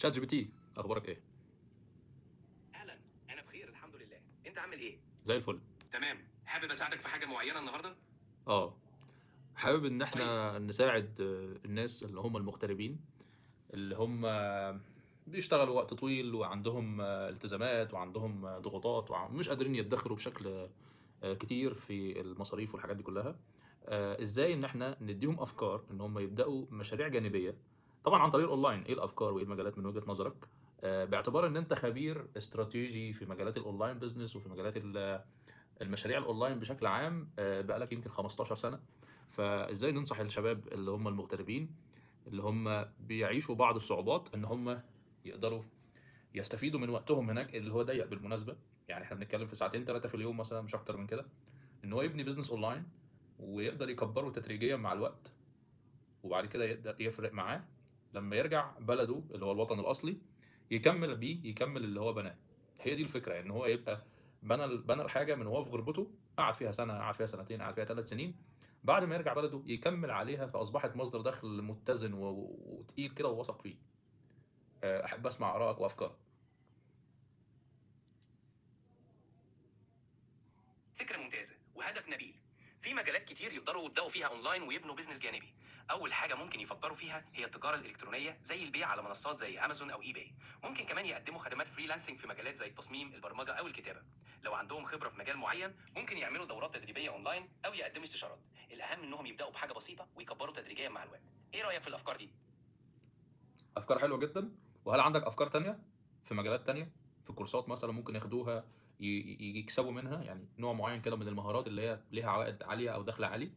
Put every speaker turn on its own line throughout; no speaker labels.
شات جي بي تي، اخبارك ايه؟
اهلا. انا بخير الحمد لله. انت عامل ايه؟
زي الفل.
تمام. حابب اساعدك في حاجه معينه النهارده؟
اه، حابب ان
طيب.
احنا نساعد الناس اللي هم المغتربين، اللي هم بيشتغلوا وقت طويل وعندهم التزامات وعندهم ضغوطات ومش قادرين يدخروا بشكل كتير في المصاريف والحاجات دي كلها. ازاي ان احنا نديهم افكار ان هم يبداوا مشاريع جانبيه، طبعا عن طريق الاونلاين. ايه الافكار وايه المجالات من وجهة نظرك؟ باعتبار ان انت خبير استراتيجي في مجالات الاونلاين بزنس وفي مجالات المشاريع الاونلاين بشكل عام، بقالك يمكن 15 سنة. فازاي ننصح الشباب اللي هم المغتربين، اللي هم بيعيشوا بعض الصعوبات، ان هم يقدروا يستفيدوا من وقتهم هناك اللي هو ضيق بالمناسبة؟ يعني احنا بنتكلم في ساعتين ثلاثة في اليوم مثلا، مش اكتر من كده، ان هو يبني بيزنس اونلاين ويقدر يكبره تدريجيا مع الوقت، وبعد كده يقدر يفرق معاه لما يرجع بلده اللي هو الوطن الاصلي، يكمل بيه، يكمل اللي هو بناه. هي دي الفكره، ان هو يبقى بنى الحاجه من وهو في غربته، قعد فيها سنه، قعد فيها سنتين، قعد فيها 3 سنين، بعد ما يرجع بلده يكمل عليها، فاصبحت مصدر دخل متزن وتقيل كده وواثق فيه. احب اسمع ارائك وافكارك.
فكره ممتازه وهدف نبيل. في مجالات كتير يقدروا يبداوا فيها اونلاين ويبنوا بيزنس جانبي. اول حاجه ممكن يفكروا فيها هي التجاره الالكترونيه، زي البيع على منصات زي امازون او اي باي. ممكن كمان يقدموا خدمات فريلانسنج في مجالات زي التصميم، البرمجه او الكتابه. لو عندهم خبره في مجال معين ممكن يعملوا دورات تدريبيه اونلاين او يقدموا استشارات. الاهم انهم يبداوا بحاجه بسيطه ويكبروا تدريجيا مع الوقت. ايه رايك في الافكار دي؟
افكار حلوه جدا. وهل عندك افكار تانية في مجالات تانية، في كورسات مثلا ممكن ياخدوها يكسبوا منها، يعني نوع معين كده من المهارات اللي هي ليها عوائد عاليه او دخل عالي؟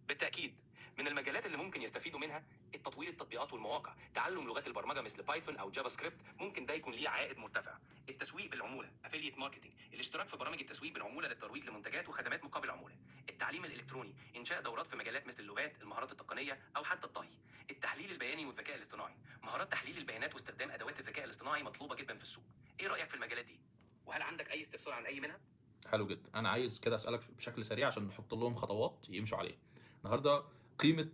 بالتأكيد. من المجالات اللي ممكن يستفيدوا منها التطوير، التطبيقات والمواقع، تعلم لغات البرمجة مثل بايثون أو جافا سكريبت ممكن ده يكون ليه عائد مرتفع. التسويق بالعمولة، افيليت ماركتنج، الاشتراك في برامج التسويق بالعمولة للترويج لمنتجات وخدمات مقابل عمولة. التعليم الإلكتروني، إنشاء دورات في مجالات مثل اللغات، المهارات التقنية أو حتى الطهي. التحليل البياني والذكاء الاصطناعي، مهارات تحليل البيانات واستخدام أدوات الذكاء الاصطناعي مطلوبة جدا في السوق. إيه رأيك في المجالات دي؟ وهل عندك أي استفسار عن أي منها؟
حلو جدا. انا عايز كده اسالك بشكل سريع عشان نحط لهم خطوات يمشوا عليها النهارده. قيمه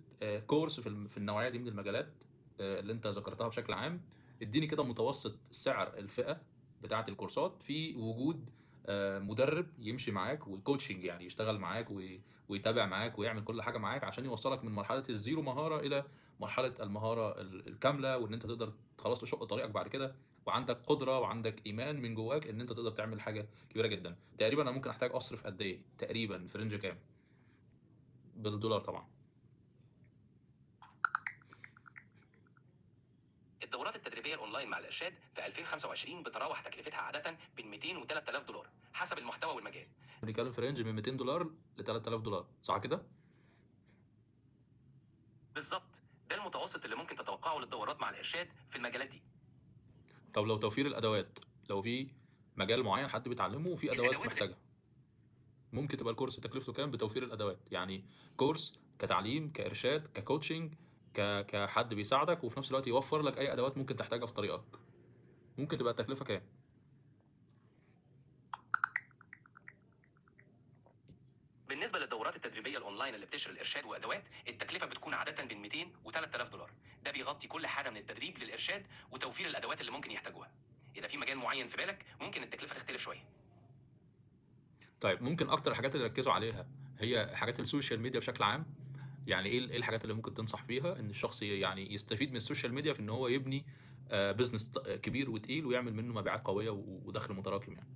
كورس في النوعيه دي من المجالات اللي انت ذكرتها بشكل عام. اديني كده متوسط سعر الفئه بتاعه الكورسات في وجود مدرب يمشي معاك وكوتشنج، يعني يشتغل معاك ويتابع معاك ويعمل كل حاجه معاك عشان يوصلك من مرحله الزيرو مهاره الى مرحله المهاره الكامله، وان انت تقدر خلاص تشق طريقك بعد كده، وعندك قدره وعندك ايمان من جواك ان انت تقدر تعمل حاجه كبيره جدا. تقريبا انا ممكن احتاج اصرف قد ايه تقريبا، في رينج كام بالدولار طبعا؟
الدورات التدريبيه الاونلاين مع الارشاد في 2025 بتراوح تكلفتها عاده بين 200 و 3000 دولار حسب المحتوى والمجال.
بنتكلم في رينج من 200 دولار ل 3000 دولار، صح كده؟
بالظبط، ده المتوسط اللي ممكن تتوقعه للدورات مع الارشاد في المجالات دي.
طب لو توفير الادوات، لو في مجال معين حد بيتعلمه وفي ادوات
الادوات اللي
محتاجها، ممكن تبقى الكورس تكلفته كام بتوفير الادوات؟ يعني كورس كتعليم، كارشاد، ككوتشنج، كحد بيساعدك وفي نفس الوقت يوفر لك اي ادوات ممكن تحتاجها في طريقك، ممكن تبقى التكلفه كام؟
بالنسبه للدورات التدريبيه الاونلاين اللي بتشمل الارشاد وادوات، التكلفه بتكون عاده بين 200 و 3000 دولار. ده بيغطي كل حاجه من التدريب للارشاد وتوفير الادوات اللي ممكن يحتاجوها. اذا في مجال معين في بالك ممكن التكلفه تختلف شويه.
طيب ممكن اكتر الحاجات اللي ركزوا عليها هي حاجات السوشيال ميديا بشكل عام؟ يعني ايه الحاجات اللي ممكن تنصح فيها ان الشخص يعني يستفيد من السوشيال ميديا في ان هو يبني بزنس كبير وتقيل ويعمل منه مبيعات قويه ودخل متراكم يعني؟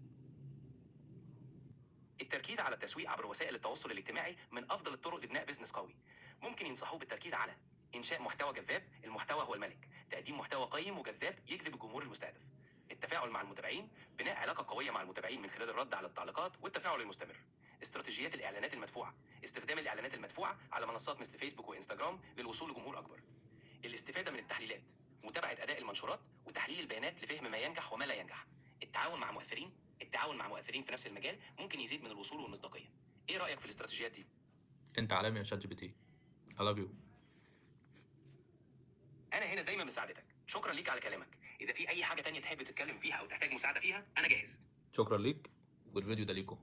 التركيز على التسويق عبر وسائل التواصل الاجتماعي من افضل الطرق لبناء بزنس قوي. ممكن ينصحوه بالتركيز على انشاء محتوى جذاب، المحتوى هو الملك، تقديم محتوى قيم وجذاب يجذب الجمهور المستهدف. التفاعل مع المتابعين، بناء علاقه قويه مع المتابعين من خلال الرد على التعليقات والتفاعل المستمر. استراتيجيات الاعلانات المدفوعه، استخدام الاعلانات المدفوعه على منصات مثل فيسبوك وانستغرام للوصول لجمهور اكبر. الاستفاده من التحليلات، متابعه اداء المنشورات وتحليل البيانات لفهم ما ينجح وما لا ينجح. التعاون مع مؤثرين في نفس المجال ممكن يزيد من الوصول والمصداقيه. ايه رايك في الاستراتيجيات دي؟
انت عالمي يا شات جي بي تي. I love you.
انا هنا دايما مساعدتك. شكرا ليك على كلامك. اذا في اي حاجه تانية تحب تتكلم فيها او تحتاج مساعده فيها انا جاهز.
شكرا ليك، والفيديو ده ليكم.